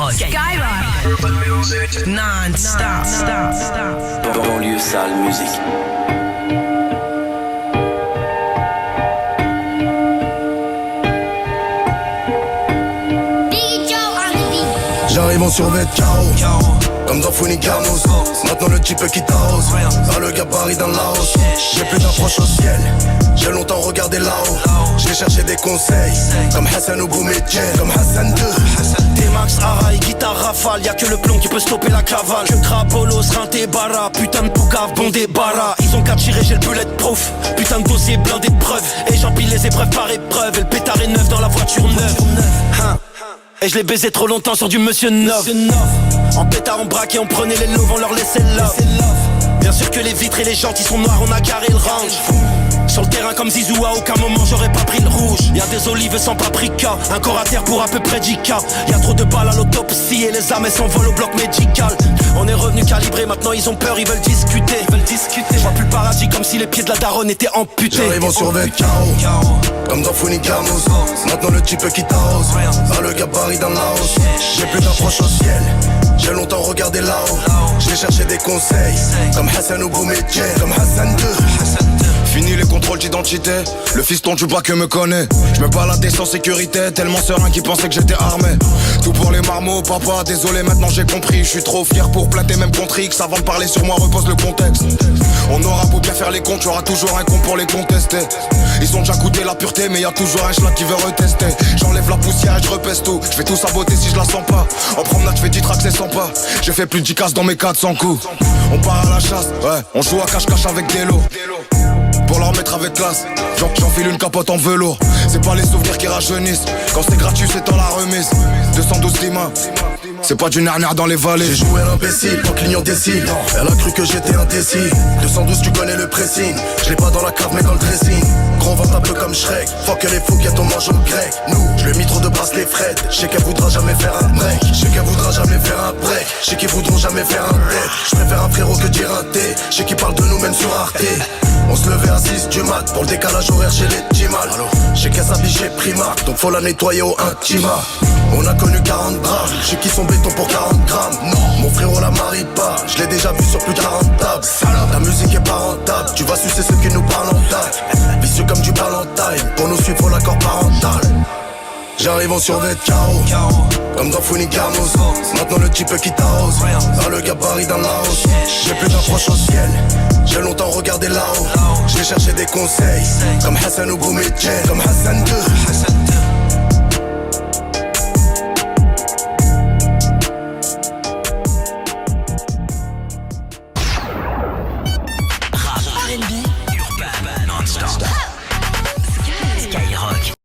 Skyrock. Non-stop. Banlieue sale musique. J'arrive en survêt KO, comme dans Funny Gamos. Maintenant le type qui t'arrose, dans le gabarit dans la hausse. J'ai plus d'approche au ciel, j'ai longtemps regardé là-haut. J'ai cherché des conseils, comme Hassan ou Boumedjen, comme Hassan 2. T-Max, Araï, guitare rafale, y'a que le plomb qui peut stopper la cavale. Que Crapolos, Rinté, Barra, putain de poucave, bon débarras. Ils ont qu'à tirer, j'ai le bulletproof, putain de dossier blindé de preuves. Et j'empile les épreuves par épreuve, et le pétard est neuf dans la voiture neuve. Et je l'ai baisé trop longtemps sur du Monsieur Neuf. En pétard, on braquait, on prenait les loaves, on leur laissait love. Bien sûr que les vitres et les jantes, ils sont noirs, on a carré le range. Sur le terrain comme Zizou, à aucun moment j'aurais pas pris le rouge. Y'a des olives sans paprika, un corps à terre pour à peu près 10K. Y'a trop de balles à l'autopsie et les âmes elles s'envolent au bloc médical. On est revenu calibré, maintenant ils ont peur, ils veulent discuter. Je vois plus le paradis comme si les pieds de la daronne étaient amputés. J'arrive en survêt KO, comme dans Funny Gamos. Maintenant le type qui t'arrose, dans le gabarit dans la hausse. J'ai plus d'approche au ciel, j'ai longtemps regardé là-haut. J'ai cherché des conseils, comme Hassan ou Boumedjen, comme Hassan 2. Fini les contrôles d'identité, le fiston du bac me connaît. Je me baladais sans sécurité, tellement serein qui pensait que j'étais armé. Tout pour les marmots, papa, désolé maintenant j'ai compris. Je suis trop fier pour plater même contre X. Avant de parler sur moi repose le contexte. On aura beau bien faire les comptes, y'aura toujours un con pour les contester. Ils ont déjà goûté la pureté mais y'a toujours un schlag qui veut retester. J'enlève la poussière et je repèse tout. Je vais tout saboter si je la sens pas. En promenade je fais 10 tracks c'est sans pas. J'ai fait plus de 10 casses dans mes 400 coups. On part à la chasse, ouais, on joue à cache-cache avec des lots. Pour leur mettre avec classe, j'enfile une capote en velours. C'est pas les souvenirs qui rajeunissent. Quand c'est gratuit c'est dans la remise. 212 dimas, c'est pas du nerf dans les vallées. J'ai joué l'imbécile, tant clignant décile. Elle a cru que j'étais indécis. 212 tu connais le pressing. Je l'ai pas dans la cave mais dans le dressing. Gros ventre un peu comme Shrek. Fuck que les fous qui ton mange au grec. Nous, je lui ai mis trop de bracelets Fred. Je sais qu'elle voudra jamais faire un break. Je sais qu'elle voudra jamais faire un break. Je sais qu'ils voudront jamais faire un dead. Je préfère un frérot que dire un T. Je sais qu'ils parlent de nous même sur Arte. On se levait à 6 du mat. Pour le décalage horaire chez les Timal. Je sais qu'elle s'habille chez Primark. Donc faut la nettoyer au Intima. On a connu 40 drames. Je sais qu'ils sont béton pour 40 grammes. Non, mon frérot la marie pas. Je l'ai déjà vu sur plus de 40 tables. Ta musique est pas rentable. Tu vas sucer ceux qui nous parlent en taille. Vicieux comme du Valentine. Pour nous suivre faut l'accord parental. J'arrive en survêt KO, comme dans Funny Gamos. Maintenant le type qui t'arrose, dans le gabarit dans la hausse. J'ai plus d'approche au ciel, j'ai longtemps regardé là-haut. J'ai cherché des conseils, comme Hassan ou Boumedjen, comme Hassan 2.